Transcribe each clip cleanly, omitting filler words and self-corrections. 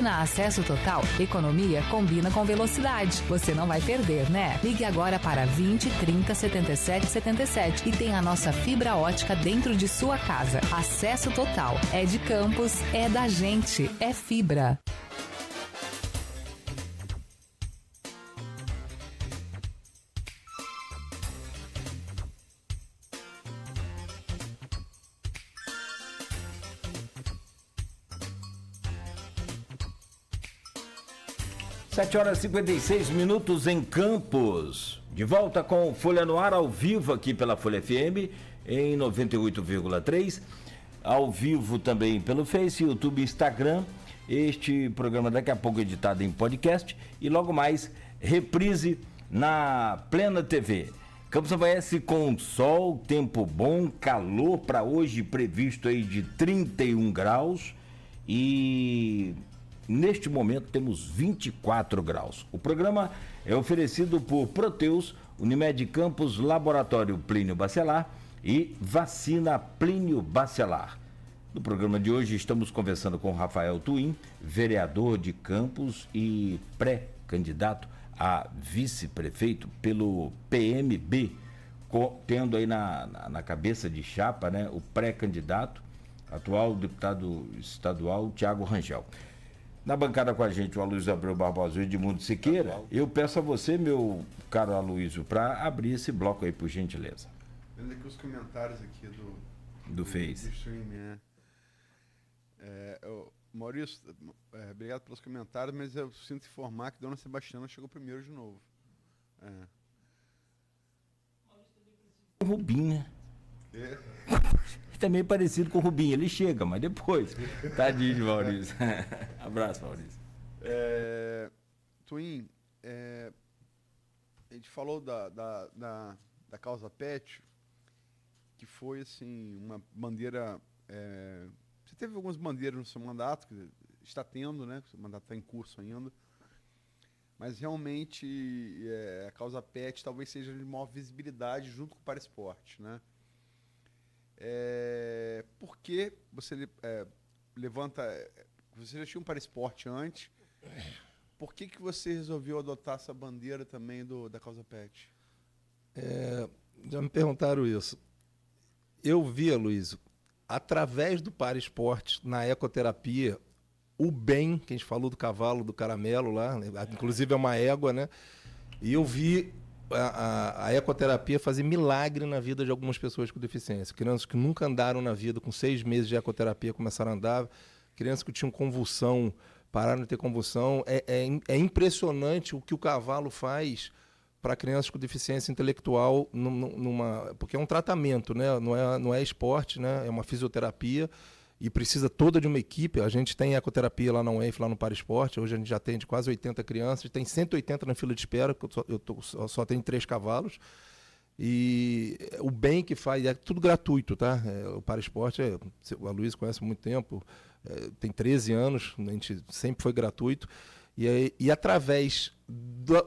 Na Acesso Total, economia combina com velocidade. Você não vai perder, né? Ligue agora para 20 30 77 77 e tenha a nossa fibra ótica dentro de sua casa. Acesso Total. É de Campos, é da gente, é fibra. Sete horas e 56 minutos em Campos. De volta com Folha no Ar, ao vivo aqui pela Folha FM, em 98,3. Ao vivo também pelo Face, YouTube e Instagram. Este programa daqui a pouco editado em podcast. E logo mais, reprise na Plena TV. Campos Savoiense com sol, tempo bom, calor para hoje previsto aí de 31 graus. E... neste momento temos 24 graus. O programa é oferecido por Proteus, Unimed Campos, Laboratório Plínio Bacelar e Vacina Plínio Bacelar. No programa de hoje estamos conversando com Rafael Twin, vereador de Campos e pré-candidato a vice-prefeito pelo PMB, tendo aí na cabeça de chapa, né, o pré-candidato, atual deputado estadual Tiago Rangel. Na bancada com a gente, o Aloysio Abreu Barbosa e Edmundo Siqueira. Eu peço a você, meu caro Aloysio, para abrir esse bloco aí, por gentileza. Vendo aqui os comentários aqui do Face. Do stream, Maurício, obrigado pelos comentários, mas eu sinto informar que Dona Sebastiana chegou primeiro de novo. O Rubinho, né? Também parecido com o Rubinho, ele chega, mas depois. Tadinho de Maurício. Abraço, Maurício. Twin, a gente falou da causa PET, que foi assim, uma bandeira. Você teve algumas bandeiras no seu mandato, que está tendo, né? O seu mandato está em curso ainda. Mas realmente a causa PET talvez seja de maior visibilidade junto com o Paraesporte, né? Por que você levanta... Você já tinha um Paraesporte antes. Por que você resolveu adotar essa bandeira também da causa PET? Já me perguntaram isso. Eu vi, Luiz, através do Paraesporte, na ecoterapia, o bem, que a gente falou do cavalo, do caramelo lá, inclusive é uma égua, né? E eu vi a ecoterapia fazer milagre na vida de algumas pessoas com deficiência. Crianças que nunca andaram na vida, com 6 meses de ecoterapia, começaram a andar. Crianças que tinham convulsão, pararam de ter convulsão. É impressionante o que o cavalo faz para crianças com deficiência intelectual, porque é um tratamento, né? Não é esporte, né? É uma fisioterapia e precisa toda de uma equipe. A gente tem ecoterapia lá na UENF, lá no Paraesporte. Hoje a gente já atende quase 80 crianças, tem 180 na fila de espera, eu só tenho 3 cavalos. E o bem que faz, é tudo gratuito, tá? O Paraesporte, o Aloysio conhece há muito tempo, tem 13 anos, a gente sempre foi gratuito. E através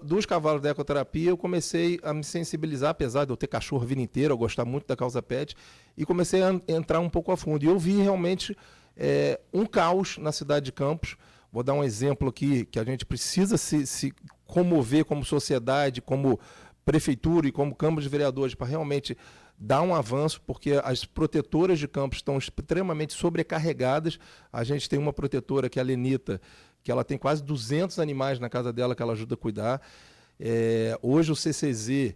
dos cavalos da ecoterapia, eu comecei a me sensibilizar, apesar de eu ter cachorro a vida inteira, eu gostar muito da causa PET, e comecei a entrar um pouco a fundo. E eu vi realmente um caos na cidade de Campos. Vou dar um exemplo aqui, que a gente precisa se comover como sociedade, como prefeitura e como Câmara de Vereadores, para realmente dar um avanço, porque as protetoras de Campos estão extremamente sobrecarregadas. A gente tem uma protetora, que é a Lenita, que ela tem quase 200 animais na casa dela que ela ajuda a cuidar. Hoje o CCZ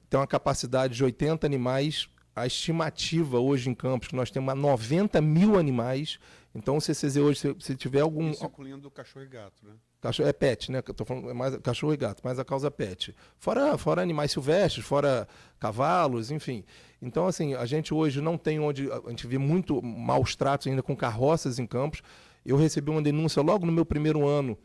tem uma capacidade de 80 animais. A estimativa hoje em Campos, que nós temos 90 mil animais. Então o CCZ hoje, se tiver algum... Isso incluindo cachorro e gato, né? Cachorro, pet, né? Estou falando mais cachorro e gato, mas a causa pet. Fora animais silvestres, fora cavalos, enfim. Então, assim, a gente hoje não tem onde... A gente vê muito maus tratos ainda com carroças em Campos. Eu recebi uma denúncia logo no meu primeiro ano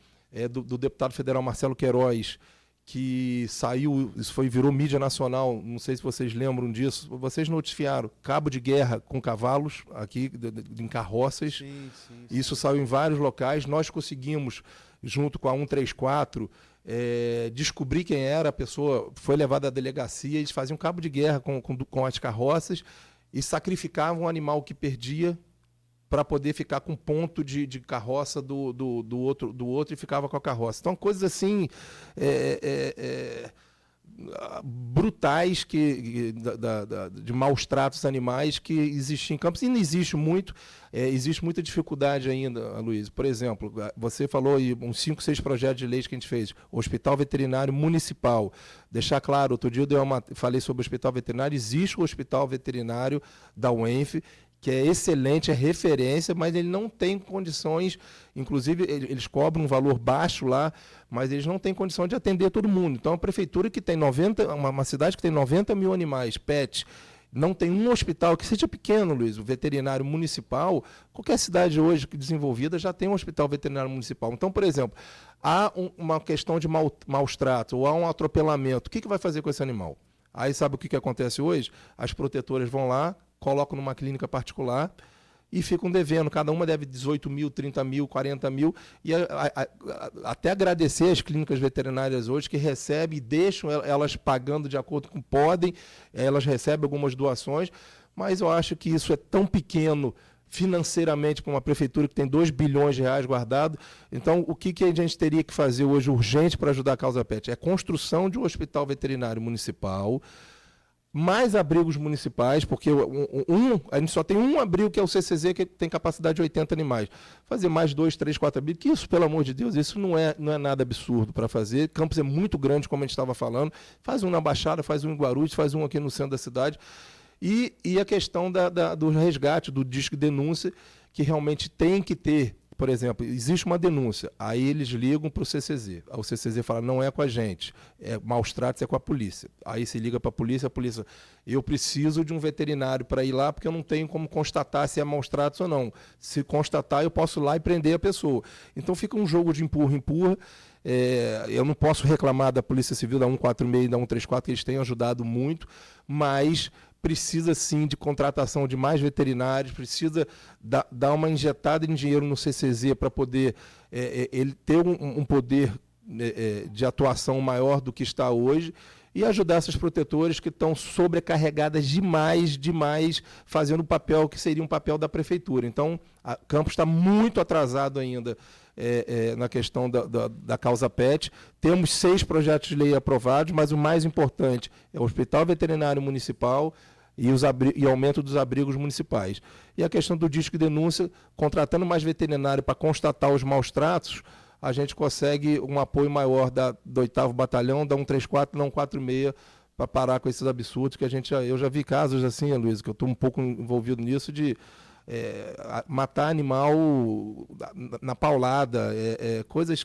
do deputado federal Marcelo Queiroz, que saiu, virou mídia nacional, não sei se vocês lembram disso, vocês noticiaram cabo de guerra com cavalos aqui, em carroças. Sim. Isso saiu em vários locais. Nós conseguimos, junto com a 134, descobrir quem era a pessoa, foi levada à delegacia. Eles faziam cabo de guerra com as carroças e sacrificavam o animal que perdia para poder ficar com ponto de carroça do outro e ficava com a carroça. Então, coisas assim brutais de maus tratos animais que existem em Campos, e não existe muito, existe muita dificuldade ainda, Luiz. Por exemplo, você falou aí uns 5, 6 projetos de lei que a gente fez, Hospital Veterinário Municipal. Deixar claro, outro dia falei sobre o Hospital Veterinário, existe o Hospital Veterinário da UENF, que é excelente, é referência, mas ele não tem condições, inclusive eles cobram um valor baixo lá, mas eles não têm condição de atender todo mundo. Então a prefeitura que tem uma cidade que tem 90 mil animais, pets, não tem um hospital, que seja pequeno, Luiz, o veterinário municipal, qualquer cidade hoje desenvolvida já tem um hospital veterinário municipal. Então, por exemplo, há uma questão de maus tratos, ou há um atropelamento, o que vai fazer com esse animal? Aí sabe o que acontece hoje? As protetoras vão lá, colocam numa clínica particular e ficam devendo. Cada uma deve 18 mil, 30 mil, 40 mil. E até agradecer as clínicas veterinárias hoje que recebem e deixam elas pagando de acordo com podem, elas recebem algumas doações, mas eu acho que isso é tão pequeno financeiramente para uma prefeitura que tem 2 bilhões de reais guardado. Então, o que a gente teria que fazer hoje urgente para ajudar a causa pet? É a construção de um hospital veterinário municipal, mais abrigos municipais, porque a gente só tem um abrigo, que é o CCZ, que tem capacidade de 80 animais. Fazer mais 2, 3, 4 abrigos, que isso, pelo amor de Deus, isso não é nada absurdo para fazer. Campos é muito grande, como a gente estava falando. Faz um na Baixada, faz um em Guarulhos, faz um aqui no centro da cidade. E a questão do resgate, do disque denúncia, que realmente tem que ter. Por exemplo, existe uma denúncia, aí eles ligam para o CCZ. O CCZ fala, não é com a gente, maus tratos é com a polícia. Aí se liga para a polícia, eu preciso de um veterinário para ir lá, porque eu não tenho como constatar se é maus tratos ou não. Se constatar, eu posso ir lá e prender a pessoa. Então fica um jogo de empurra-empurra. Eu não posso reclamar da Polícia Civil, da 146 e da 134, que eles têm ajudado muito, mas precisa sim de contratação de mais veterinários, precisa dar uma injetada em dinheiro no CCZ para poder ele ter um poder de atuação maior do que está hoje e ajudar essas protetoras que estão sobrecarregadas demais, fazendo o papel que seria um papel da prefeitura. Então, Campos está muito atrasado ainda na questão da causa PET. Temos 6 projetos de lei aprovados, mas o mais importante é o Hospital Veterinário Municipal e aumento dos abrigos municipais. E a questão do disque denúncia, contratando mais veterinário para constatar os maus tratos, a gente consegue um apoio maior do 8º Batalhão, da 134 e da 146, para parar com esses absurdos que eu já vi casos assim, Luiz, que eu estou um pouco envolvido nisso, de matar animal na paulada, coisas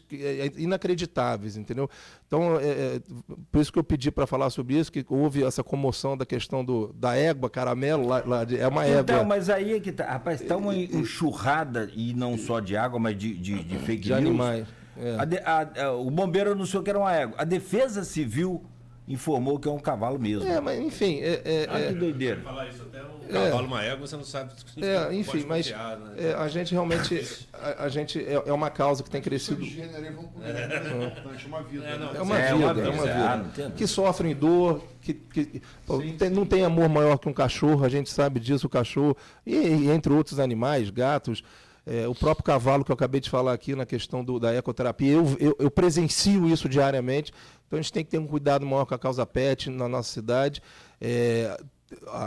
inacreditáveis, entendeu? Então, por isso que eu pedi para falar sobre isso, que houve essa comoção da questão da égua, caramelo, é uma égua. Então, mas aí é que tá, rapaz, está uma enxurrada, e não só de água, mas de fake de news. Animais. O bombeiro anunciou que era uma égua. A Defesa Civil informou que é um cavalo mesmo. Mas enfim... que doideira. Falar isso até um cavalo, uma égua, você não sabe se enfim, mas confiar, né? a gente realmente... é uma causa que tem crescido... Durante uma vida. É uma vida. Que sofrem dor, não tem amor maior que um cachorro, a gente sabe disso, o cachorro, e entre outros animais, gatos... o próprio cavalo que eu acabei de falar aqui na questão da ecoterapia, eu presencio isso diariamente, então a gente tem que ter um cuidado maior com a causa PET na nossa cidade.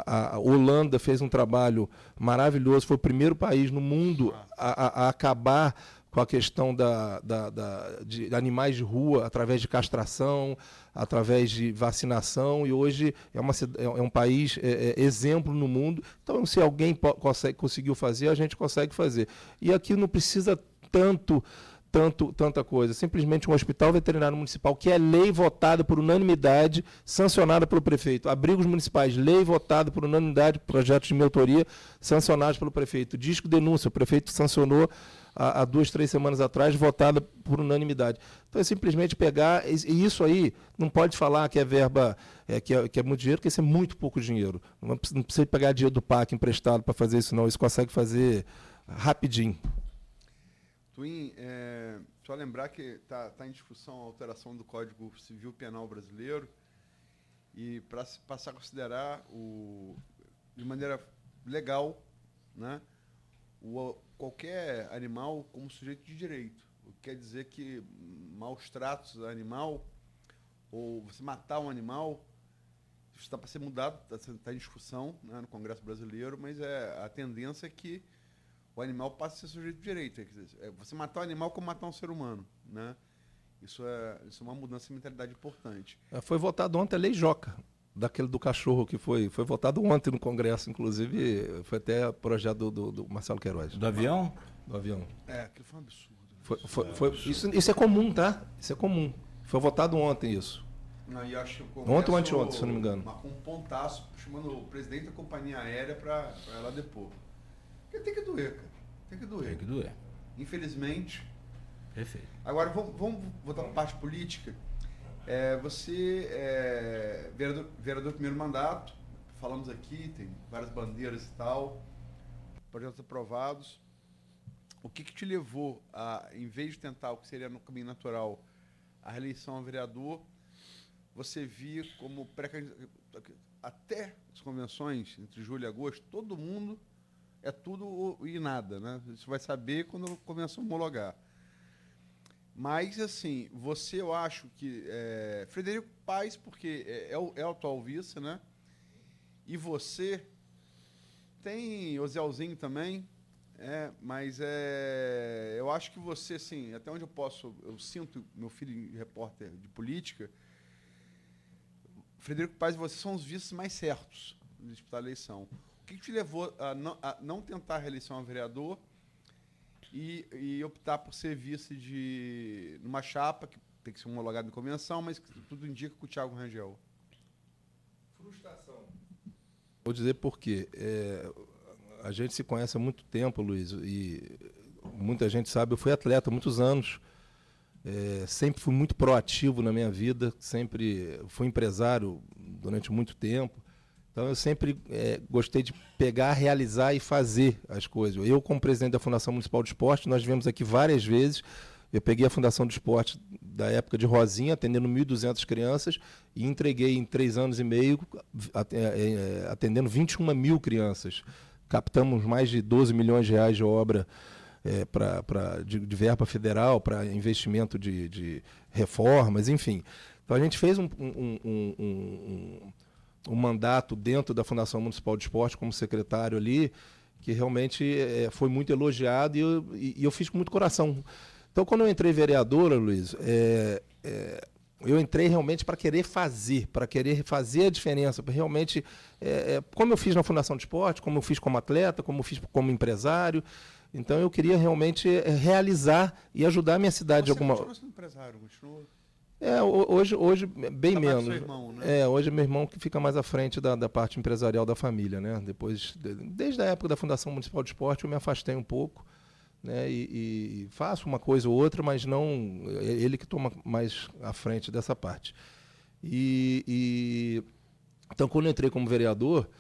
A Holanda fez um trabalho maravilhoso, foi o primeiro país no mundo a acabar com a questão de animais de rua através de castração, através de vacinação, e hoje é um país exemplo no mundo. Então, se alguém conseguiu fazer, a gente consegue fazer. E aqui não precisa tanta coisa. Simplesmente um hospital veterinário municipal, que é lei votada por unanimidade, sancionada pelo prefeito. Abrigos municipais, lei votada por unanimidade, projetos de minha autoria, sancionados pelo prefeito. Disco denúncia, o prefeito sancionou há 2, 3 semanas atrás, votada por unanimidade. Então é simplesmente pegar, e isso aí não pode falar que é verba, que é muito dinheiro, porque isso é muito pouco dinheiro. Não precisa pegar dinheiro do PAC emprestado para fazer isso, não. Isso consegue fazer rapidinho. Twin, só lembrar que está em discussão a alteração do Código Civil Penal Brasileiro e para passar a considerar de maneira legal, né, qualquer animal como sujeito de direito. O que quer dizer que maus tratos ao animal, ou você matar um animal, isso está para ser mudado, está em discussão, né, no Congresso Brasileiro, mas a tendência é que o animal passe a ser sujeito de direito. Quer dizer, você matar um animal como matar um ser humano, né? Isso é uma mudança de mentalidade importante. Foi votado ontem a Lei Joca, daquele do cachorro que foi votado ontem no Congresso, inclusive, foi até projeto do Marcelo Queiroz. Do avião? Do avião. Aquilo foi um absurdo. Isso é comum, tá? Isso é comum. Foi votado ontem isso. Não, e acho que Ontem ou anteontem, se eu não me engano. Marcou um pontaço chamando o presidente da companhia aérea para ela depor. Porque tem que doer, cara. Tem que doer. Tem que doer. Infelizmente. Perfeito. Agora, vamos voltar para a parte política. Você é vereador do primeiro mandato, falamos aqui, tem várias bandeiras e tal, projetos aprovados. O que te levou a, em vez de tentar o que seria no caminho natural, a reeleição a vereador, você vir como pré-candidato, até as convenções entre julho e agosto, todo mundo é tudo e nada, né? Você vai saber quando a convenção homologar. Mas, assim, eu acho que Frederico Paes, porque é o atual vice, né? E você tem o Zelzinho também, mas eu acho que você, assim, até onde eu sinto meu filho repórter de política, Frederico Paes e você são os vices mais certos de disputar a eleição. O que te levou a não tentar a reeleição a vereador e optar por ser vice numa chapa que tem que ser homologada em convenção, mas que tudo indica com o Thiago Rangel? Frustração. Vou dizer por quê. A gente se conhece há muito tempo, Luiz, e muita gente sabe, eu fui atleta há muitos anos, sempre fui muito proativo na minha vida, sempre fui empresário durante muito tempo. Então, eu sempre gostei de pegar, realizar e fazer as coisas. Eu, como presidente da Fundação Municipal de Esporte, nós viemos aqui várias vezes. Eu peguei a Fundação do Esporte da época de Rosinha, atendendo 1.200 crianças, e entreguei em 3 anos e meio, atendendo 21 mil crianças. Captamos mais de 12 milhões de reais de obra de verba federal, para investimento de reformas, enfim. Então, a gente fez um mandato dentro da Fundação Municipal de Esporte como secretário ali, que realmente foi muito elogiado e eu fiz com muito coração. Então, quando eu entrei vereadora, Luiz, eu entrei realmente para querer fazer a diferença, para realmente, como eu fiz na Fundação de Esporte, como eu fiz como atleta, como eu fiz como empresário. Então, eu queria realmente realizar e ajudar a minha cidade de alguma... Você continua sendo empresário? Continua... Hoje bem menos. Seu irmão, né? Hoje é meu irmão que fica mais à frente da parte empresarial da família, né? Desde a época da Fundação Municipal de Esporte eu me afastei um pouco, né? E faço uma coisa ou outra, mas não ele que toma mais à frente dessa parte. Então, quando eu entrei como vereador,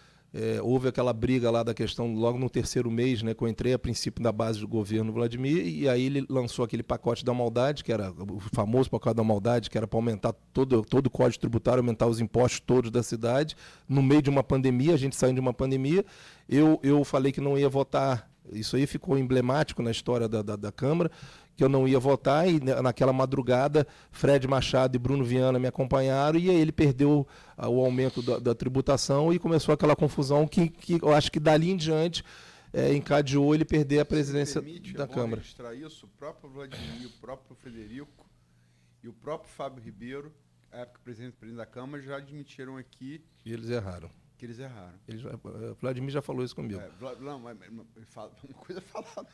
houve aquela briga lá da questão, logo no 3º mês, né, que eu entrei a princípio da base do governo Vladimir, e aí ele lançou aquele pacote da maldade, que era o famoso pacote da maldade, que era para aumentar todo o código tributário, aumentar os impostos todos da cidade, no meio de uma pandemia, a gente saindo de uma pandemia. Eu falei que não ia votar, isso aí ficou emblemático na história da Câmara, que eu não ia votar, e naquela madrugada Fred Machado e Bruno Viana me acompanharam, e aí ele perdeu o aumento da tributação e começou aquela confusão que eu acho que dali em diante encadeou ele perder a presidência da Câmara. Registrar isso, o próprio Vladimir, o próprio Frederico e o próprio Fábio Ribeiro, a época presidente da Câmara, já admitiram aqui e eles erraram. Que eles erraram. Vladimir já falou isso comigo. Não, mas uma coisa é falada.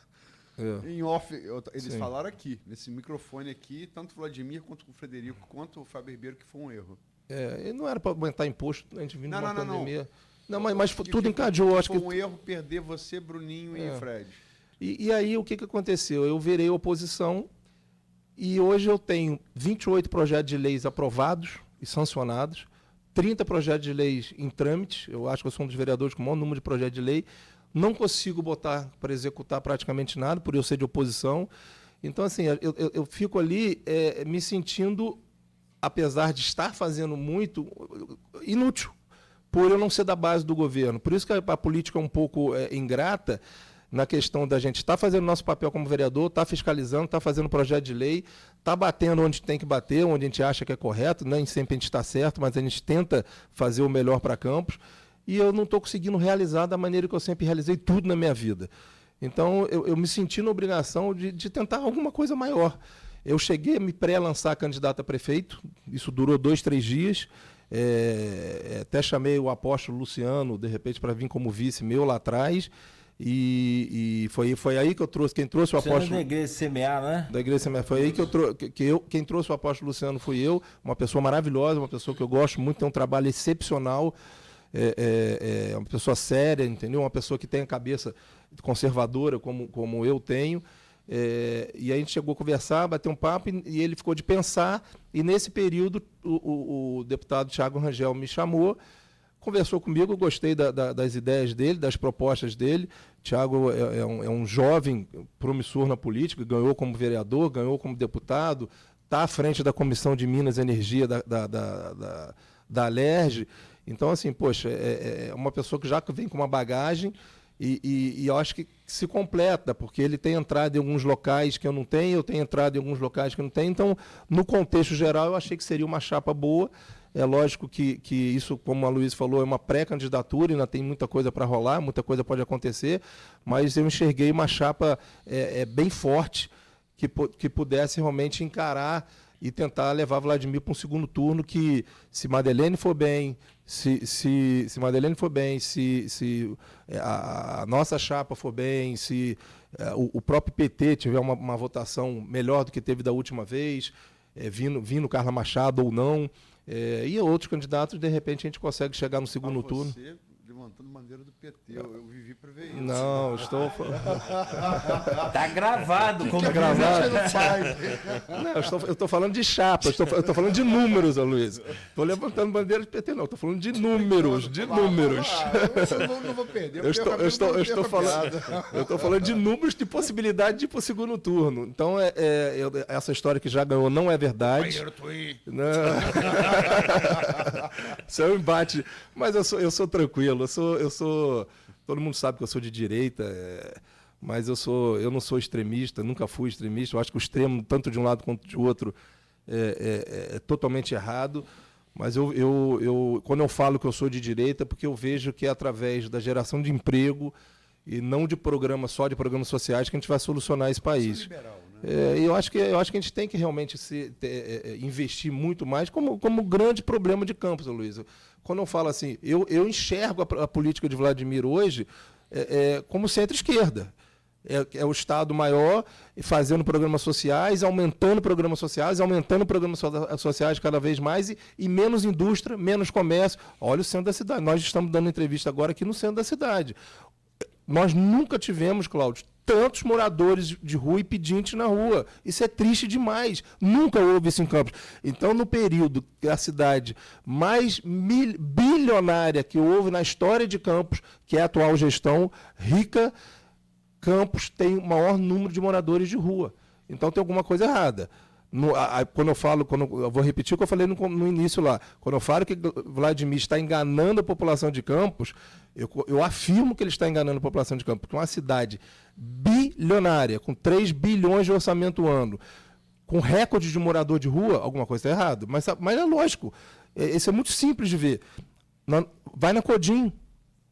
Em off, eles falaram aqui, nesse microfone aqui, tanto o Vladimir quanto o Frederico, quanto o Fábio Ribeiro, que foi um erro. E não era para aumentar imposto, a gente vindo de uma pandemia. Não, mas tudo encadeou. Acho que foi um erro perder você, Bruninho e Fred. E aí, o que aconteceu? Eu virei oposição e hoje eu tenho 28 projetos de leis aprovados e sancionados, 30 projetos de leis em trâmite. Eu acho que eu sou um dos vereadores com o maior número de projetos de lei. Não consigo botar para executar praticamente nada, por eu ser de oposição. Então, assim, eu fico ali me sentindo, apesar de estar fazendo muito, inútil, por eu não ser da base do governo. Por isso que a política é um pouco ingrata, na questão da gente estar fazendo nosso papel como vereador, estar fiscalizando, estar fazendo projeto de lei, estar batendo onde tem que bater, onde a gente acha que é correto, nem sempre a gente está certo, mas a gente tenta fazer o melhor para Campos, e eu não estou conseguindo realizar da maneira que eu sempre realizei tudo na minha vida. Então, eu me senti na obrigação de tentar alguma coisa maior. Eu cheguei a me pré-lançar candidato a prefeito, isso durou 2, 3 dias, até chamei o apóstolo Luciano, de repente, para vir como vice meu lá atrás, e foi aí que eu trouxe, quem trouxe o apóstolo... Você é da Igreja Semear, né? Da Igreja Semear, foi aí quem trouxe o apóstolo Luciano fui eu, uma pessoa maravilhosa, uma pessoa que eu gosto muito, tem um trabalho excepcional, uma pessoa séria, entendeu? Uma pessoa que tem a cabeça conservadora, como eu tenho. E a gente chegou a conversar, bater um papo, e ele ficou de pensar, e nesse período o deputado Thiago Rangel me chamou, conversou comigo, eu gostei das ideias dele, das propostas dele. Thiago é um jovem promissor na política, ganhou como vereador, ganhou como deputado, está à frente da Comissão de Minas e Energia da Alerj. Então, assim, poxa, é uma pessoa que já vem com uma bagagem, e eu acho que se completa, porque ele tem entrado em alguns locais que eu não tenho, eu tenho entrado em alguns locais que eu não tenho. Então, no contexto geral, eu achei que seria uma chapa boa. É lógico que isso, como a Luiz falou, é uma pré-candidatura, ainda tem muita coisa para rolar, muita coisa pode acontecer, mas eu enxerguei uma chapa bem forte, que pudesse realmente encarar e tentar levar Vladimir para um segundo turno, que se Madeleine for bem, se Madeleine for bem, se a nossa chapa for bem, se o próprio PT tiver uma votação melhor do que teve da última vez, vindo Carla Machado ou não, e outros candidatos, de repente a gente consegue chegar no segundo turno. Levantando bandeira do PT, eu vivi para ver isso. Não, estou... Tá gravado, como tá gravado. Não, eu estou falando de chapa, eu estou falando de números, Luiz. Estou levantando bandeira de PT, não, estou falando de números, Eu não vou perder. Eu estou falando de números de possibilidade de ir para o segundo turno. Então, essa história que já ganhou não é verdade. Não. Isso é um embate. Mas eu sou tranquilo. Todo mundo sabe que eu sou de direita, mas eu não sou extremista, nunca fui extremista. Eu acho que o extremo, tanto de um lado quanto de outro, é totalmente errado. Mas quando eu falo que eu sou de direita, porque eu vejo que é através da geração de emprego e não de programas sociais que a gente vai solucionar esse país. Liberal, né? Eu acho que a gente tem que realmente investir muito mais como grande problema de Campos, Luiz. Quando eu falo assim, eu enxergo a política de Vladimir hoje como centro-esquerda. É o Estado maior fazendo programas sociais, aumentando programas sociais cada vez mais e menos indústria, menos comércio. Olha o centro da cidade. Nós estamos dando entrevista agora aqui no centro da cidade. Nós nunca tivemos, Cláudio, tantos moradores de rua e pedintes na rua. Isso é triste demais. Nunca houve isso em Campos. Então, no período que a cidade mais bilionária que houve na história de Campos, que é a atual gestão, rica, Campos tem o maior número de moradores de rua. Então, tem alguma coisa errada. Eu vou repetir o que eu falei no início lá. Quando eu falo que Vladimir está enganando a população de Campos, eu afirmo que ele está enganando a população de Campos, porque uma cidade bilionária, com 3 bilhões de orçamento ano, com recorde de morador de rua, alguma coisa está errada. Mas é lógico, isso é muito simples de ver. Vai na Codim.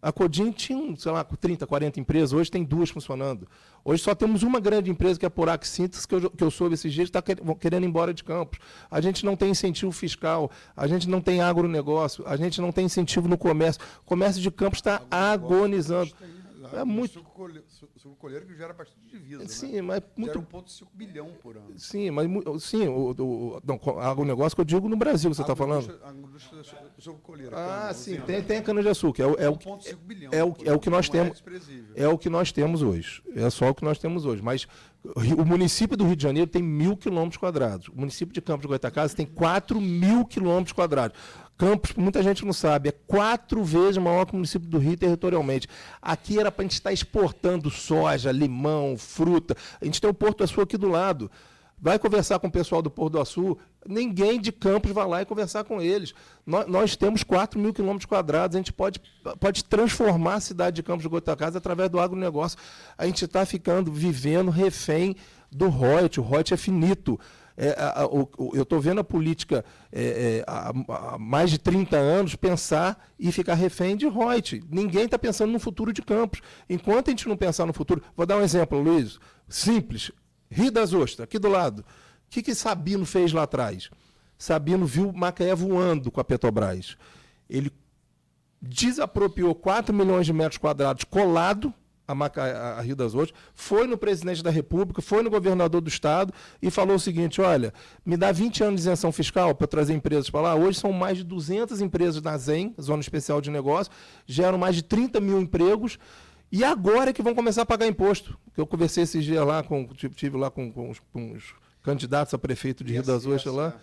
A Codim tinha, 30, 40 empresas, hoje tem 2 funcionando. Hoje só temos uma grande empresa, que é a Porac Síntese, que eu soube esses dias, está querendo ir embora de Campos. A gente não tem incentivo fiscal, a gente não tem agronegócio, a gente não tem incentivo no comércio. O comércio de Campos está agonizando. É muito. Suco colheiro que gera bastante divisa. Sim, né? Mas muito. Gera 1,5 bilhão por ano. Sim, mas agronegócio que eu digo no Brasil, que você está falando. A indústria do suco colheiro. Sim, tem a cana-de-açúcar. É 1,5 bilhão. É o que nós temos. É o que nós temos hoje. É só o que nós temos hoje. Mas o município do Rio de Janeiro tem 1.000 quilômetros. O município de Campos de Goytacazes tem 4.000 quilômetros. Campos, muita gente não sabe, é 4 vezes maior que o município do Rio territorialmente. Aqui era para a gente estar exportando soja, limão, fruta. A gente tem o Porto Açu aqui do lado. vai conversar com o pessoal do Porto do Açu, ninguém de Campos vai lá e conversar com eles. Nós temos 4 mil quilômetros quadrados, a gente pode transformar a cidade de Campos de Goytacazes através do agronegócio. A gente está vivendo refém do ROIT, o ROIT é finito. Eu estou vendo a política há mais de 30 anos pensar e ficar refém de ROIT. Ninguém está pensando no futuro de Campos. Enquanto a gente não pensar no futuro... Vou dar um exemplo, Luiz, simples. Rio das Ostras, aqui do lado. O que Sabino fez lá atrás? Sabino viu Macaé voando com a Petrobras. Ele desapropriou 4 milhões de metros quadrados colado a Rio das Ostras, foi no presidente da República, foi no governador do estado e falou o seguinte: olha, me dá 20 anos de isenção fiscal para trazer empresas para lá. Hoje são mais de 200 empresas na ZEM, Zona Especial de Negócio, geram mais de 30 mil empregos e agora é que vão começar a pagar imposto. Eu conversei esses dias lá, tive lá com os candidatos a prefeito de Rio das Ostras lá.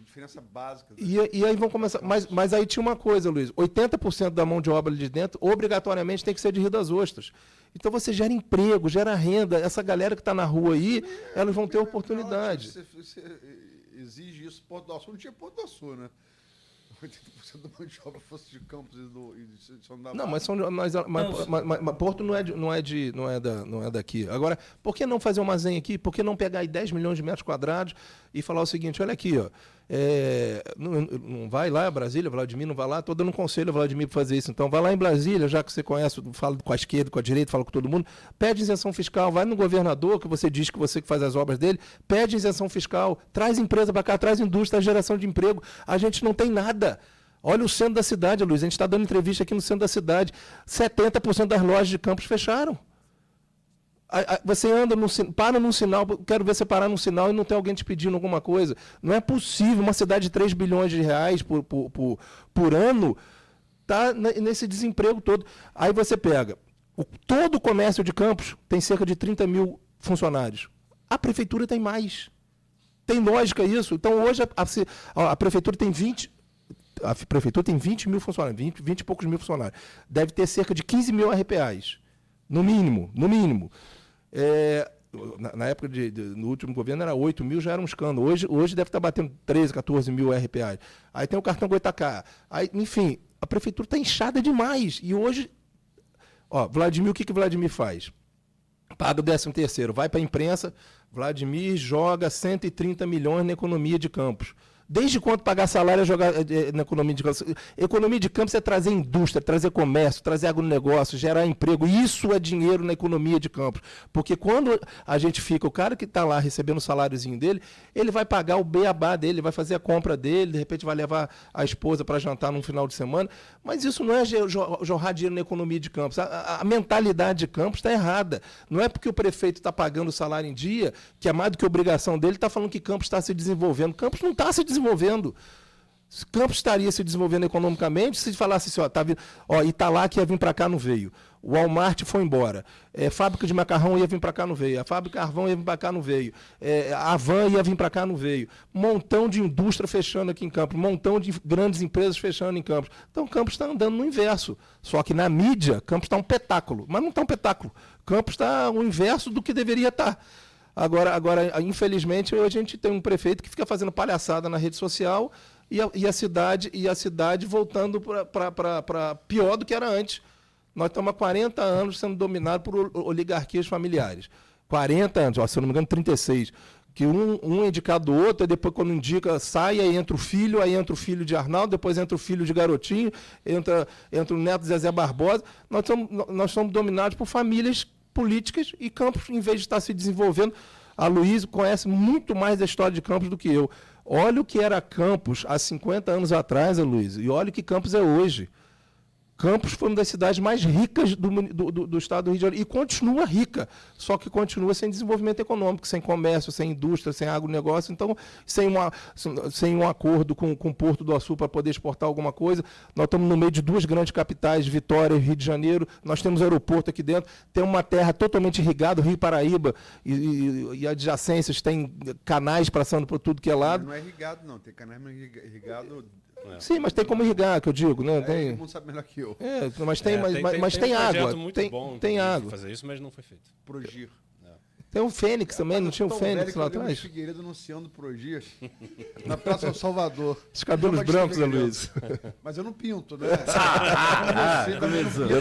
Diferença básica. E aí vão começar. Mas aí tinha uma coisa, Luiz: 80% da mão de obra ali de dentro, obrigatoriamente, tem que ser de Rio das Ostras. Então você gera emprego, gera renda. Essa galera que está na rua aí, elas vão ter oportunidade. Você exige isso. Porto do Açu não tinha Porto do Açu, né? 80% da mão de obra fosse de Campos e São da. Não, mas Porto não é daqui. Agora, por que não fazer uma ZEM aqui? Por que não pegar aí 10 milhões de metros quadrados e falar o seguinte: olha aqui, ó, não vai lá, Brasília, Vladimir não vai lá, estou dando um conselho a Vladimir para fazer isso. Então, vai lá em Brasília, já que você conhece, fala com a esquerda, com a direita, fala com todo mundo, pede isenção fiscal, vai no governador, que você diz que você que faz as obras dele, pede isenção fiscal, traz empresa para cá, traz indústria, geração de emprego. A gente não tem nada. Olha o centro da cidade, Luiz, a gente está dando entrevista aqui no centro da cidade, 70% das lojas de Campos fecharam. Você anda, para num sinal, quero ver você parar num sinal e não tem alguém te pedindo alguma coisa. Não é possível, uma cidade de 3 bilhões de reais por ano está nesse desemprego todo. Aí você pega, todo o comércio de Campos tem cerca de 30 mil funcionários. A prefeitura tem mais. Tem lógica isso? Então hoje a prefeitura tem 20 mil funcionários, 20 e poucos mil funcionários. Deve ter cerca de 15 mil RPAs. No mínimo. Na época no último governo era 8 mil, já era um escândalo. Hoje deve estar batendo 13, 14 mil RPAs. Aí tem o cartão Goitacá. Aí, enfim, a prefeitura está inchada demais. E hoje, Vladimir, o que Vladimir faz? Paga o 13º, vai para a imprensa, Vladimir joga 130 milhões na economia de Campos. Desde quando pagar salário é jogar na economia de Campos? Economia de Campos é trazer indústria, trazer comércio, trazer agronegócio, gerar emprego. Isso é dinheiro na economia de Campos. Porque quando a gente fica, o cara que está lá recebendo o saláriozinho dele, ele vai pagar o beabá dele, vai fazer a compra dele, de repente vai levar a esposa para jantar num final de semana. Mas isso não é jorrar dinheiro na economia de Campos. A mentalidade de Campos está errada. Não é porque o prefeito está pagando o salário em dia, que é mais do que obrigação dele, está falando que Campos está se desenvolvendo. Campos não está se desenvolvendo. Campos estaria se desenvolvendo economicamente se falasse assim, tá vindo, Italac ia vir para cá, não veio. O Walmart foi embora. Fábrica de macarrão ia vir para cá, não veio. A fábrica de carvão ia vir para cá, não veio. A Van ia vir para cá, não veio. Montão de indústria fechando aqui em Campos. Montão de grandes empresas fechando em Campos. Então, Campos está andando no inverso. Só que na mídia, Campos está um petáculo. Mas não está um petáculo. Campos está o inverso do que deveria estar. Agora, infelizmente, hoje a gente tem um prefeito que fica fazendo palhaçada na rede social e a cidade voltando para pior do que era antes. Nós estamos há 40 anos sendo dominados por oligarquias familiares. 40 anos, se eu não me engano, 36. Que um é indicado do outro, e depois quando indica, sai, aí entra o filho de Arnaldo, depois entra o filho de Garotinho, entra o neto de Zezé Barbosa. Nós somos dominados por famílias políticas e Campos, em vez de estar se desenvolvendo, a Luísa conhece muito mais da história de Campos do que eu. Olha o que era Campos há 50 anos atrás, Luísa, e olha o que Campos é hoje. Campos foi uma das cidades mais ricas do estado do Rio de Janeiro e continua rica, só que continua sem desenvolvimento econômico, sem comércio, sem indústria, sem agronegócio, então sem um acordo com o Porto do Açu para poder exportar alguma coisa. Nós estamos no meio de duas grandes capitais, Vitória e Rio de Janeiro, nós temos aeroporto aqui dentro, tem uma terra totalmente irrigada, Rio Paraíba e adjacências, tem canais passando por tudo que é lado. Não é irrigado não, tem canais irrigado... Sim, mas tem como irrigar, que eu digo, né? Todo mundo sabe melhor que eu. Mas tem água. Muito bom tem água. fazer isso, mas não foi feito. Progir. Tem um Fênix também, não tinha um Fênix lá Eu atrás? Figueiredo anunciando por dia na Praça do Salvador. Os cabelos brancos, Zé Luiz. Mas eu não pinto, né? Eu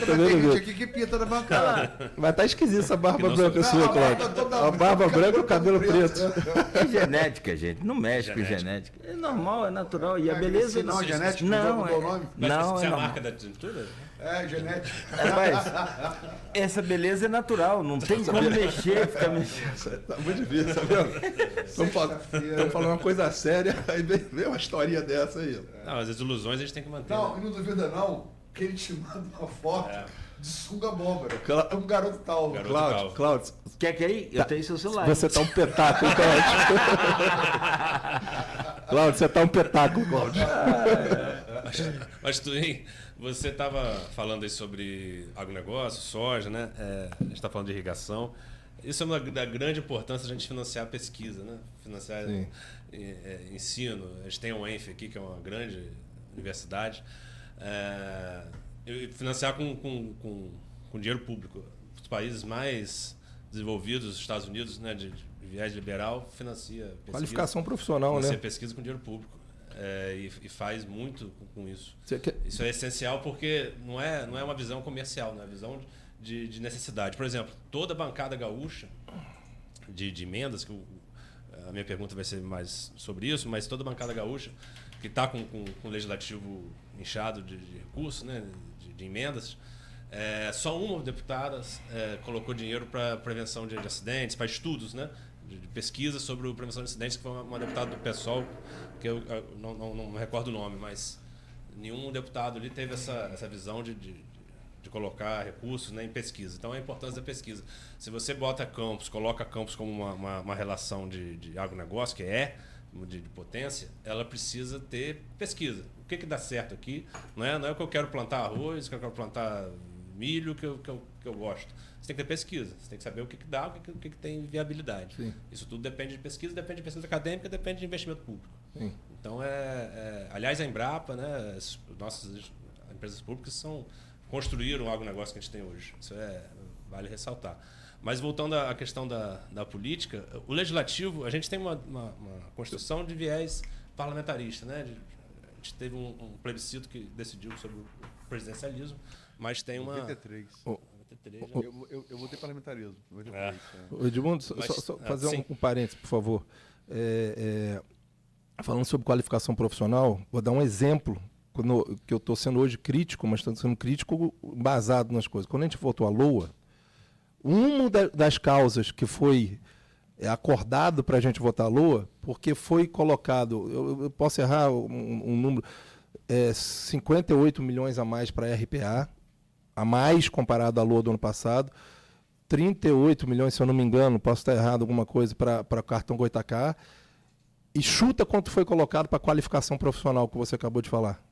também não vi. Aqui que pinta na bancada. Mas tá esquisito essa barba não branca sou- sua, Não, a Cláudio. barba toda A barba branca e o cabelo preto. É genética, gente. Não mexe com genética. É normal, é natural. E a beleza Não, genético, não mudou o nome? Mas não, isso é é a normal. marca da tintura? É, genético. Rapaz, essa beleza é natural. Não tem como mexer, ficar mexendo. Tá muito difícil, tá vendo? Estamos falando uma coisa séria, aí vem uma historinha dessa aí. Não, as ilusões a gente tem que manter. Não, né? e não duvida não, que ele te manda uma foto de sunga abóbora. É um garoto tal. Garoto. Cláudio, Quer que aí? Eu tenho seu celular. você tá um petáculo, Cláudio. Cláudio, você tá um petáculo, Cláudio. Mas tu, hein, você estava falando aí sobre agronegócio, soja, né? A gente está falando de irrigação. Isso é uma da grande importância a gente financiar a pesquisa, né? Financiar ensino. A gente tem a UENF aqui, que é uma grande universidade. E financiar com dinheiro público. Os países mais desenvolvidos, os Estados Unidos, né, de viés liberal, financia pesquisa. Qualificação profissional, Financia né? pesquisa com dinheiro público. E faz muito com isso. Você quer- Isso é essencial porque não é uma visão comercial, é uma visão de necessidade. Por exemplo, toda a bancada gaúcha de emendas, que a minha pergunta vai ser mais sobre isso, mas toda a bancada gaúcha que está com o legislativo inchado de recursos, né, de emendas, só uma deputada colocou dinheiro para prevenção de acidentes, para estudos, né, de pesquisa sobre a prevenção de acidentes, que foi uma deputada do PSOL, que eu não me recordo o nome, mas nenhum deputado ali teve essa visão de colocar recursos, né, em pesquisa. Então, a importância da pesquisa. Se você coloca campos como uma relação de agronegócio, que de potência, ela precisa ter pesquisa. O que dá certo aqui? Não é que eu quero plantar arroz, que eu quero plantar milho, que eu gosto. Você tem que ter pesquisa. Você tem que saber o que dá, o que tem viabilidade. Sim. Isso tudo depende de pesquisa acadêmica, depende de investimento público. Sim. Então, aliás, a Embrapa, né, as nossas empresas públicas construíram o agronegócio que a gente tem hoje. Isso vale ressaltar. Mas voltando à questão da política, o legislativo, a gente tem uma construção de viés parlamentarista, né? A gente teve um plebiscito que decidiu sobre o presidencialismo, mas tem uma... 93. 93 já. Eu votei parlamentarismo. Ô, Edmundo, só fazer um parênteses, por favor. Falando sobre qualificação profissional, vou dar um exemplo, que eu estou sendo hoje crítico, mas estou sendo crítico embasado nas coisas. Quando a gente votou a LOA, uma das causas que foi acordado para a gente votar a LOA, porque foi colocado, eu posso errar um número, 58 milhões a mais para a RPA, a mais comparado à LOA do ano passado, 38 milhões, se eu não me engano, posso estar errado alguma coisa, para o cartão Goitacá, e chuta quanto foi colocado para a qualificação profissional que você acabou de falar.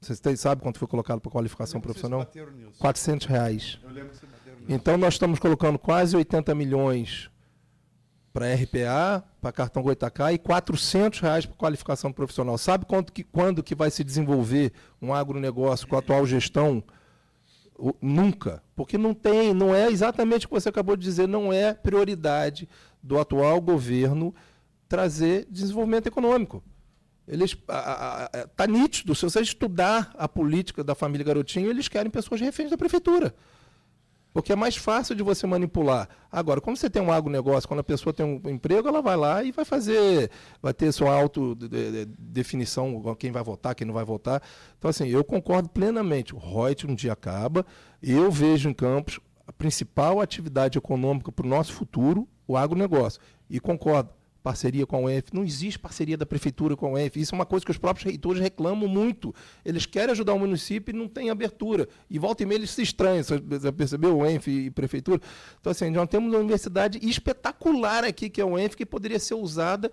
Vocês sabem quanto foi colocado para a qualificação profissional? R$400. Eu lembro que você bateram nisso. Então, nós estamos colocando quase 80 milhões para RPA, para cartão Goitacá, e R$400 para qualificação profissional. Sabe quando que vai se desenvolver um agronegócio com a atual gestão? Nunca. Porque não é exatamente o que você acabou de dizer, não é prioridade do atual governo trazer desenvolvimento econômico. Está nítido, se você estudar a política da família Garotinho, eles querem pessoas reféns da prefeitura. Porque é mais fácil de você manipular. Agora, quando você tem um agronegócio, quando a pessoa tem um emprego, ela vai lá e vai ter sua autodefinição, quem vai votar, quem não vai votar. Então, assim, eu concordo plenamente. O Reut um dia acaba, eu vejo em Campos a principal atividade econômica para o nosso futuro, o agronegócio. E concordo. Parceria com a UENF. Não existe parceria da prefeitura com a UENF. Isso é uma coisa que os próprios reitores reclamam muito. Eles querem ajudar o município e não tem abertura. E volta e meia eles se estranham. Você percebeu? UENF e prefeitura. Então, assim, nós temos uma universidade espetacular aqui, que é a UENF, que poderia ser usada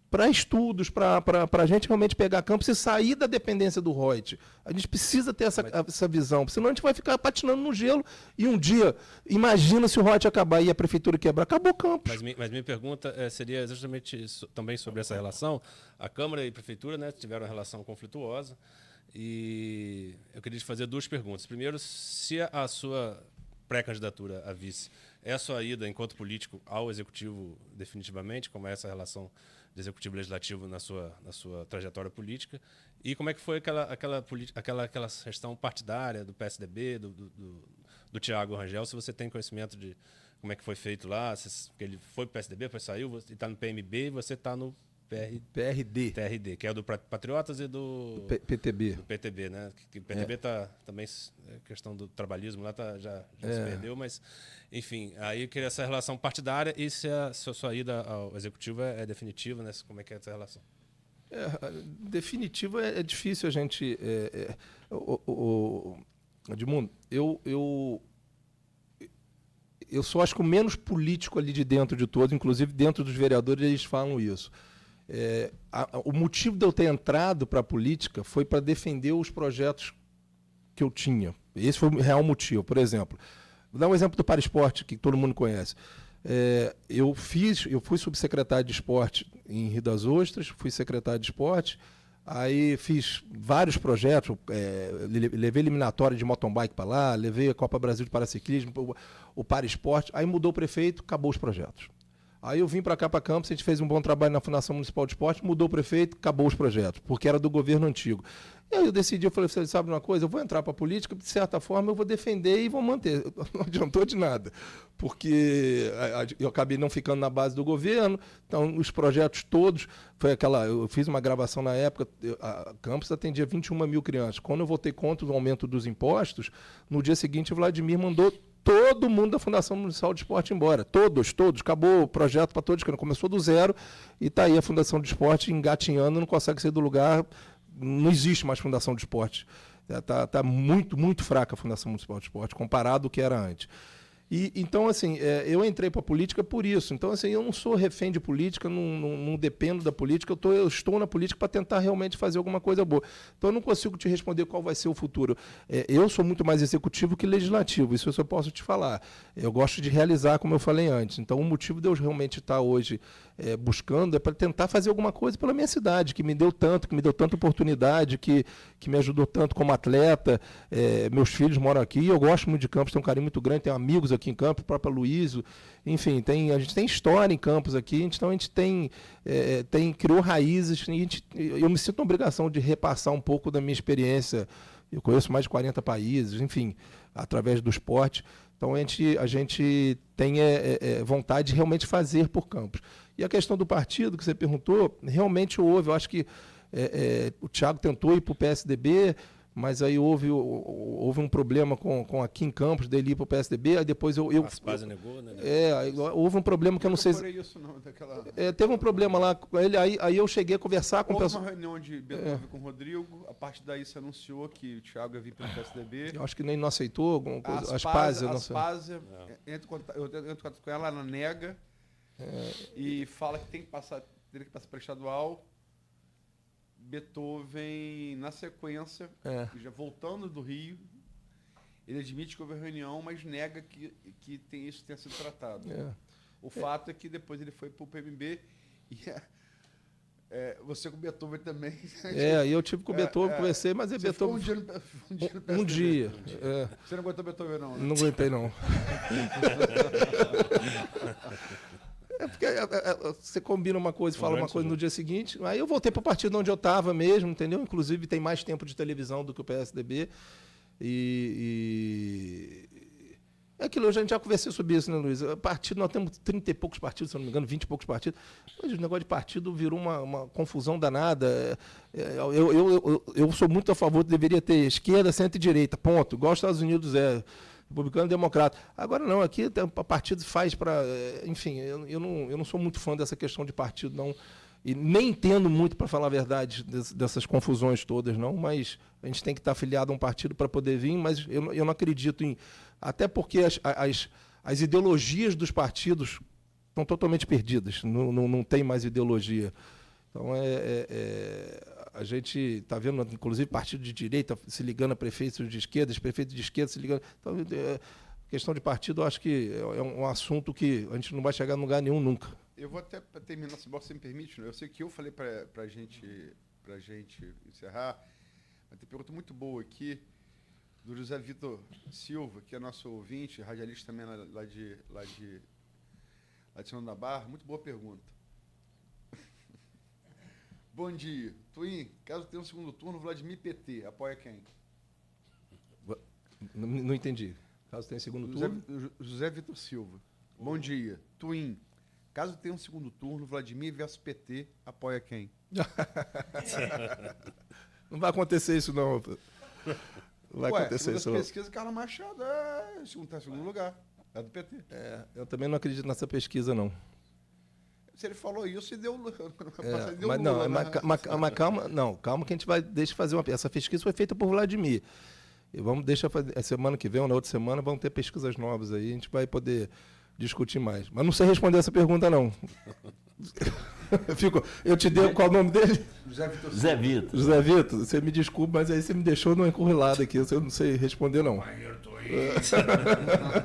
para estudos, para a gente realmente pegar Campos e sair da dependência do Reut. A gente precisa ter essa visão, senão a gente vai ficar patinando no gelo e um dia, imagina se o Reut acabar e a prefeitura quebrar, acabou Campos. Mas minha pergunta seria justamente também sobre essa relação. A Câmara e a Prefeitura, né, tiveram uma relação conflituosa e eu queria te fazer duas perguntas. Primeiro, se a sua pré-candidatura a vice é a sua ida, enquanto político, ao executivo definitivamente? Como é essa relação de executivo e legislativo na sua trajetória política? E como é que foi aquela gestão partidária do PSDB, do Thiago Rangel, se você tem conhecimento de como é que foi feito lá, porque ele foi para o PSDB, depois saiu, e está no PMB, e você está no TRD, que é o do Patriotas e do PTB. Do PTB, né? Que o PTB está também, questão do trabalhismo lá já se perdeu, mas, enfim, aí eu queria essa relação partidária e se a sua ida ao executivo é definitiva, né? Como é que é essa relação? Definitivo é difícil a gente... Edmundo, eu só acho que o menos político ali de dentro de todos, inclusive dentro dos vereadores, eles falam isso. O motivo de eu ter entrado para a política foi para defender os projetos que eu tinha. Esse foi o real motivo. Por exemplo, vou dar um exemplo do Paraesporte, que todo mundo conhece. Eu fui subsecretário de esporte em Rio das Ostras, fui secretário de esporte, aí fiz vários projetos, levei eliminatória de mountain bike para lá, levei a Copa Brasil de Paraciclismo, o Paraesporte, aí mudou o prefeito, acabou os projetos. Aí eu vim para cá, para Campos, a gente fez um bom trabalho na Fundação Municipal de Esporte, mudou o prefeito, acabou os projetos, porque era do governo antigo. E aí eu decidi, eu falei, você sabe uma coisa, eu vou entrar para a política, de certa forma eu vou defender e vou manter. Não adiantou de nada, porque eu acabei não ficando na base do governo, então os projetos todos, eu fiz uma gravação na época, a Campos atendia 21 mil crianças. Quando eu votei contra o aumento dos impostos, no dia seguinte o Vladimir mandou todo mundo da Fundação Municipal de Esporte embora. Todos. Acabou o projeto para todos, começou do zero e está aí a Fundação de Esporte engatinhando, não consegue sair do lugar, não existe mais Fundação de Esporte. Está muito, muito fraca a Fundação Municipal de Esporte, comparado ao que era antes. Então, assim, eu entrei para a política por isso. Então, assim, eu não sou refém de política, não dependo da política, eu estou na política para tentar realmente fazer alguma coisa boa. Então, eu não consigo te responder qual vai ser o futuro. Eu sou muito mais executivo que legislativo, isso eu só posso te falar. Eu gosto de realizar, como eu falei antes. Então, o motivo de eu realmente estar hoje buscando é para tentar fazer alguma coisa pela minha cidade, que me deu tanta oportunidade, que me ajudou tanto como atleta. Meus filhos moram aqui, eu gosto muito de Campos, tenho um carinho muito grande, tenho amigos aqui em Campos, o próprio Luísio, enfim, a gente tem história em Campos aqui, então a gente criou raízes, eu me sinto na obrigação de repassar um pouco da minha experiência. Eu conheço mais de 40 países, enfim, através do esporte. Então a gente tem vontade de realmente fazer por Campos. E a questão do partido que você perguntou, realmente houve, eu acho que o Thiago tentou ir para o PSDB, mas aí houve um problema com aqui em Campos, dele ir para o PSDB, aí depois Aspazio negou, né? Houve um problema que eu não sei... Isso não, teve um problema lá com ele, aí eu cheguei a conversar com o pessoal... Houve uma reunião de Beethoven com o Rodrigo, a partir daí se anunciou que o Thiago ia vir pelo PSDB. Eu acho que nem não aceitou alguma coisa. Aspazio, eu entro em contato com ela nega, e fala que teria que passar para estadual. Beethoven, na sequência, já voltando do Rio, ele admite que houve reunião, mas nega que isso tenha sido tratado. O fato é que depois ele foi para o PMB e você com o Beethoven também. E eu tive com o Beethoven, conversei, mas Beethoven... Um dia. Você não aguentou Beethoven, não? Né? Não aguentei, não. Porque você combina uma coisa e fala uma coisa no dia seguinte. Aí eu voltei para o partido onde eu estava mesmo, entendeu? Inclusive tem mais tempo de televisão do que o PSDB. É aquilo, a gente já conversou sobre isso, né, Luiz? Partido, nós temos 30 e poucos partidos, se não me engano, 20 e poucos partidos. Mas o negócio de partido virou uma confusão danada. Eu sou muito a favor, deveria ter esquerda, centro e direita, ponto. Igual os Estados Unidos republicano e democrata. Agora não, aqui o partido faz para... Enfim, eu não sou muito fã dessa questão de partido, não. E nem entendo muito, para falar a verdade, dessas confusões todas, não. Mas a gente tem que estar afiliado a um partido para poder vir, mas eu não acredito em... Até porque as ideologias dos partidos estão totalmente perdidas. Não tem mais ideologia. Então, a gente está vendo, inclusive, partido de direita se ligando a prefeitos de esquerda, prefeitos de esquerda se ligando... Então, questão de partido, eu acho que é um assunto que a gente não vai chegar em lugar nenhum nunca. Eu vou até terminar, se você me permite, né? Eu sei que eu falei para a gente encerrar, mas tem pergunta muito boa aqui do José Vitor Silva, que é nosso ouvinte, radialista também lá de São da Barra. Muito boa pergunta. Bom dia. Twin, caso tenha um segundo turno, Vladimir PT, apoia quem? Não entendi. Caso tenha segundo turno? José Vitor Silva. Bom dia. Twin, caso tenha um segundo turno, Vladimir versus PT, apoia quem? Não vai acontecer isso, não. Não vai acontecer isso, não. Pesquisa, Carla Machado está em segundo lugar. É do PT. Eu também não acredito nessa pesquisa, não. Se ele falou isso, e deu Lula. Mas calma que a gente vai deixa fazer essa pesquisa foi feita por Vladimir. E deixa fazer a semana que vem ou na outra semana vão ter pesquisas novas aí, a gente vai poder discutir mais. Mas não sei responder essa pergunta, não. Eu te dei qual é o nome dele? Zé Vitor. José Vitor, você me desculpa, mas aí você me deixou numa encurrilada aqui, eu não sei responder, não.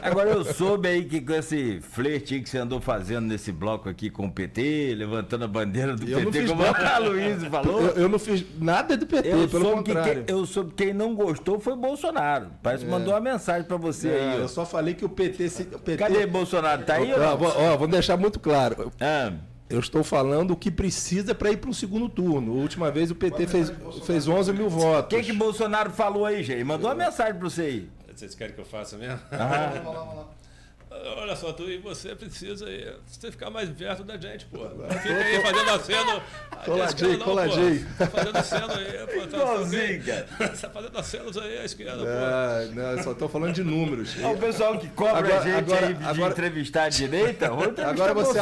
Agora eu soube aí que com esse flerte aí que você andou fazendo nesse bloco aqui com o PT, levantando a bandeira do PT, como a Luiz falou. Eu não fiz nada do PT, pelo contrário. Eu soube que quem não gostou foi o Bolsonaro. Parece que mandou uma mensagem pra você aí. Eu só falei que o PT... Cadê Bolsonaro? Tá aí ou não? Vamos deixar muito claro. Eu estou falando o que precisa para ir para o segundo turno. A última vez o PT fez 11 mil votos. O que Bolsonaro falou aí, gente? Mandou uma mensagem para você aí. Vocês querem que eu faça mesmo? Vamos lá. Olha só, tu e você precisa ficar mais perto da gente, pô. Fica aí fazendo aceno. Coladinho. Tá fazendo aceno aí, pô. Igualzinho, cara. Tá fazendo acenos aí à esquerda, pô. Não, eu só estou falando de números. O pessoal que cobra a gente aí de entrevistar a direita, agora você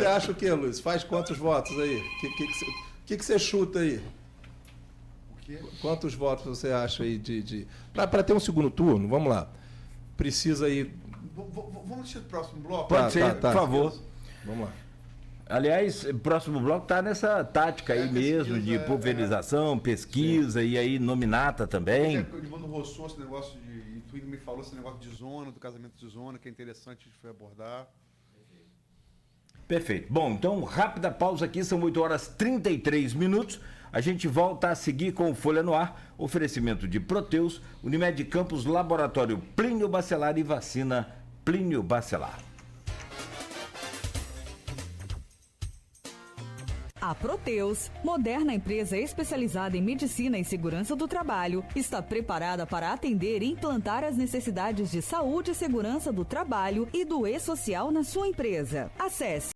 acha o quê, Luiz? Faz quantos votos aí? O que você chuta aí? Quantos votos você acha aí para ter um segundo turno? Vamos lá. Precisa ir... Vamos assistir o próximo bloco? Pode ser, por favor. Vamos lá. Aliás, o próximo bloco está nessa tática aí mesmo, de pulverização, pesquisa e aí nominata também. O Edmundo Rousseau, esse negócio de... Tu me falou esse negócio de zona, do casamento de zona, que é interessante, a gente foi abordar. Perfeito. Bom, então, rápida pausa aqui, são 8h33. A gente volta a seguir com o Folha no Ar, oferecimento de Proteus, Unimed Campos, Laboratório Plínio Bacelar e Vacina Plínio Bacelar. A Proteus, moderna empresa especializada em medicina e segurança do trabalho, está preparada para atender e implantar as necessidades de saúde e segurança do trabalho e do e-social na sua empresa. Acesse